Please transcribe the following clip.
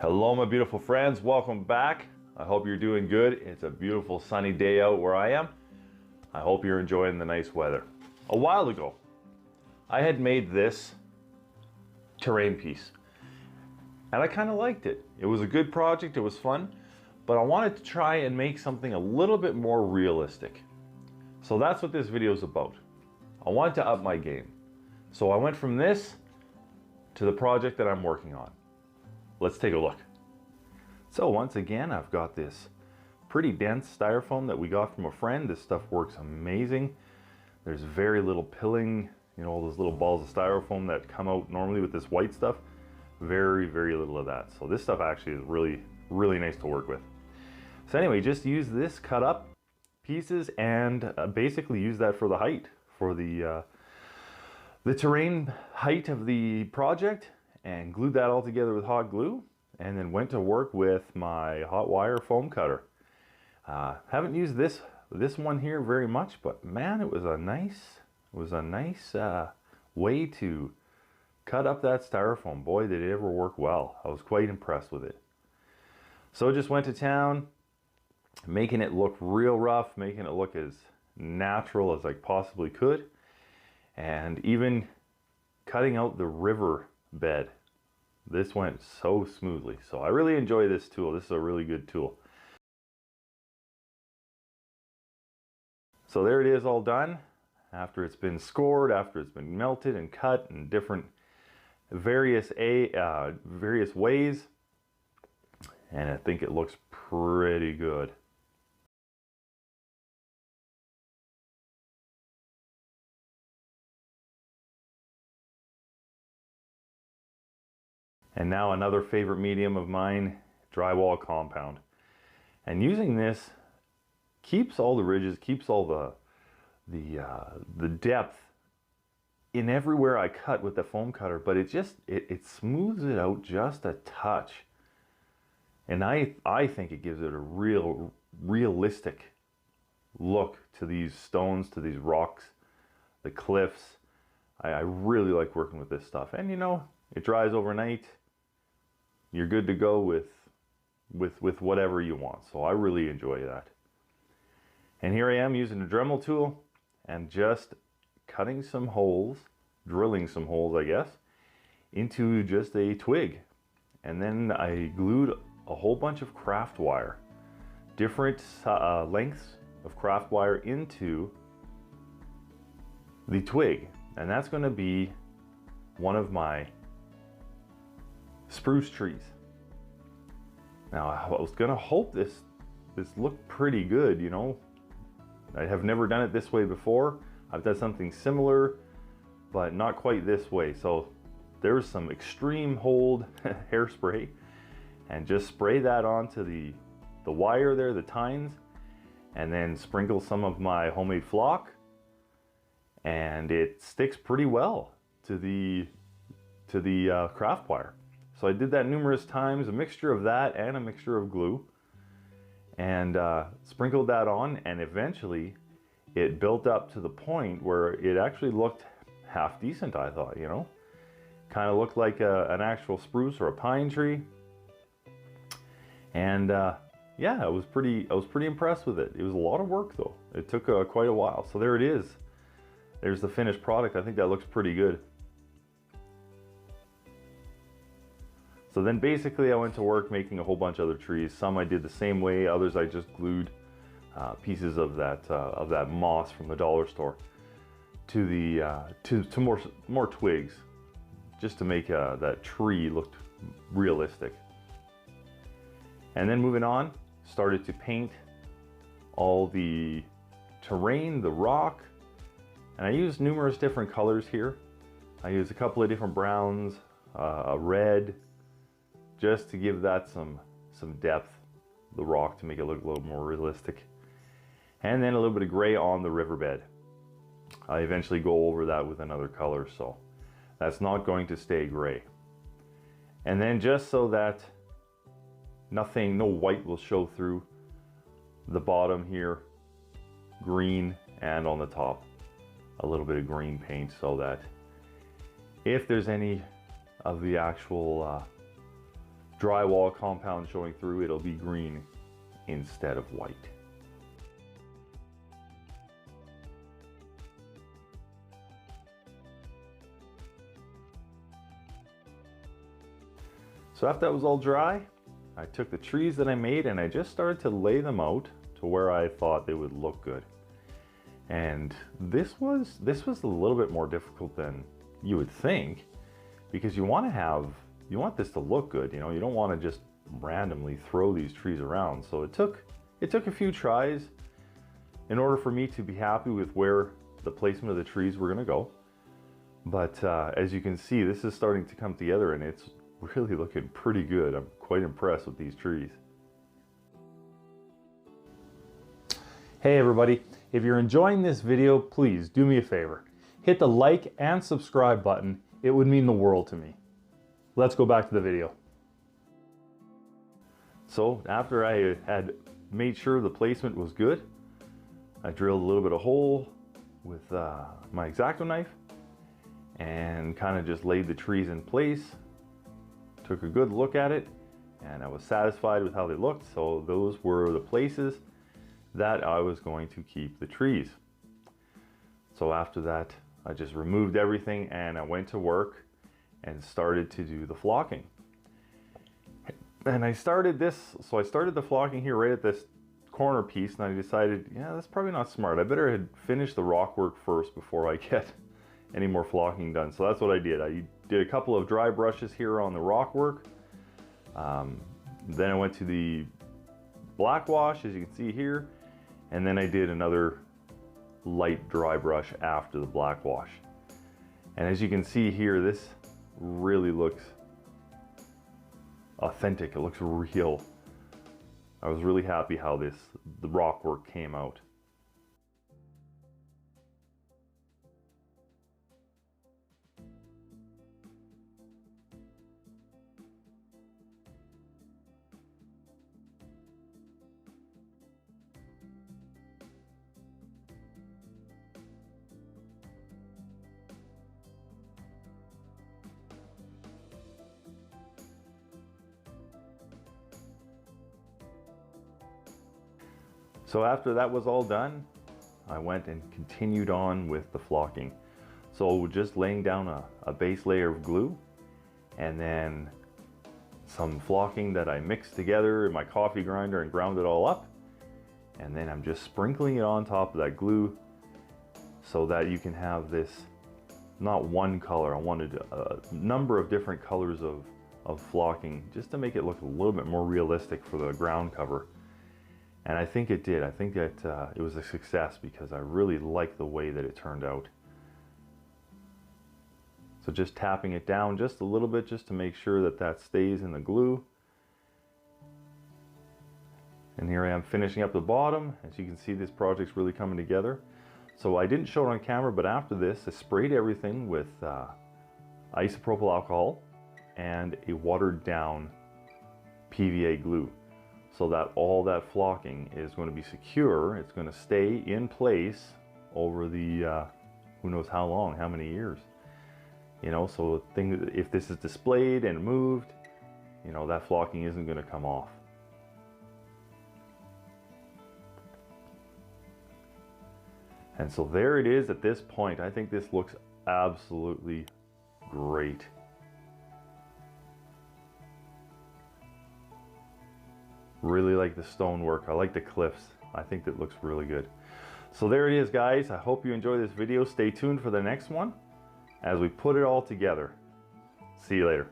Hello my beautiful friends, welcome back. I hope you're doing good. It's a beautiful sunny day out where I am. I hope you're enjoying the nice weather. A while ago, I had made this terrain piece and I kind of liked it. It was a good project, it was fun, but I wanted to try and make something a little bit more realistic. So that's what this video is about. I wanted to up my game. So I went from this to the project that I'm working on. Let's take a look. So once again, I've got this pretty dense styrofoam that we got from a friend. This stuff works amazing. There's very little pilling, you know, all those little balls of styrofoam that come out normally with this white stuff. Very, very little of that. So this stuff actually is really, really nice to work with. So anyway, just use this cut up pieces and basically use that for the height, for the terrain height of the project, and glued that all together with hot glue, and then went to work with my hot wire foam cutter. Haven't used this one here very much, but man, it was a nice way to cut up that styrofoam. Boy, did it ever work well. I was quite impressed with it. So just went to town, making it look real rough, making it look as natural as I possibly could, and even cutting out the river bed. This went so smoothly. So I really enjoy this tool. This is a really good tool. So there it is, all done. After it's been scored, after it's been melted and cut in different various ways, and I think it looks pretty good. And now another favorite medium of mine, drywall compound. And using this keeps all the ridges, keeps all the depth in everywhere I cut with the foam cutter, but it smooths it out just a touch. And I think it gives it a realistic look to these stones, to these rocks, the cliffs. I really like working with this stuff. And you know, it dries overnight. You're good to go with whatever you want. So I really enjoy that. And here I am using a Dremel tool and just cutting some holes, drilling some holes, I guess, into just a twig. And then I glued a whole bunch of craft wire, different lengths of craft wire into the twig. And that's going to be one of my spruce trees. Now I was gonna hope this looked pretty good, you know. I have never done it this way before. I've done something similar, but not quite this way. So there's some extreme hold hairspray, and just spray that onto the wire there, the tines, and then sprinkle some of my homemade flock, and it sticks pretty well to the craft wire. So I did that numerous times, a mixture of that and a mixture of glue, and sprinkled that on, and eventually it built up to the point where it actually looked half decent, I thought, you know. Kind of looked like an actual spruce or a pine tree. And yeah, I was pretty impressed with it. It was a lot of work though. It took quite a while. So there it is. There's the finished product. I think that looks pretty good. So then basically I went to work making a whole bunch of other trees. Some I did the same way, others I just glued pieces of that moss from the dollar store to the to more twigs, just to make that tree look realistic. And then moving on, started to paint all the terrain, the rock, and I used numerous different colors here. I used a couple of different browns, a red, just to give that some depth, the rock, to make it look a little more realistic. And then a little bit of gray on the riverbed. I eventually go over that with another color, so that's not going to stay gray. And then just so that no white will show through, the bottom here, green, and on the top, a little bit of green paint, so that if there's any of the actual drywall compound showing through, it'll be green instead of white. So after that was all dry, I took the trees that I made and I just started to lay them out to where I thought they would look good. And this was a little bit more difficult than you would think, because you want this to look good. You know, you don't want to just randomly throw these trees around. So it took a few tries in order for me to be happy with where the placement of the trees were going to go. But as you can see, this is starting to come together and it's really looking pretty good. I'm quite impressed with these trees. Hey everybody, if you're enjoying this video, please do me a favor. Hit the like and subscribe button. It would mean the world to me. Let's go back to the video. So after I had made sure the placement was good, I drilled a little bit of hole with my X-Acto knife and kind of just laid the trees in place. Took a good look at it and I was satisfied with how they looked. So those were the places that I was going to keep the trees. So after that, I just removed everything and I went to work and started to do the flocking. And I started the flocking here right at this corner piece, and I decided, yeah, that's probably not smart. I better had finished the rock work first before I get any more flocking done. So that's what I did. I did a couple of dry brushes here on the rock work. Then I went to the black wash, as you can see here, and then I did another light dry brush after the black wash. And as you can see here, this really looks authentic. It looks real. I was really happy how the rock work came out. So after that was all done, I went and continued on with the flocking. So just laying down a base layer of glue and then some flocking that I mixed together in my coffee grinder and ground it all up. And then I'm just sprinkling it on top of that glue so that you can have this, not one color, I wanted a number of different colors of flocking just to make it look a little bit more realistic for the ground cover. And I think it did. I think that it was a success because I really like the way that it turned out. So just tapping it down just a little bit just to make sure that that stays in the glue. And here I am finishing up the bottom. As you can see, this project's really coming together. So I didn't show it on camera, but after this, I sprayed everything with isopropyl alcohol and a watered down PVA glue, so that all that flocking is going to be secure. It's going to stay in place over the who knows how long, how many years. You know, so if this is displayed and moved, you know, that flocking isn't going to come off. And so there it is at this point. I think this looks absolutely great. Really like the stonework. I like the cliffs. I think that looks really good. So there it is, guys. I hope you enjoy this video. Stay tuned for the next one as we put it all together. See you later.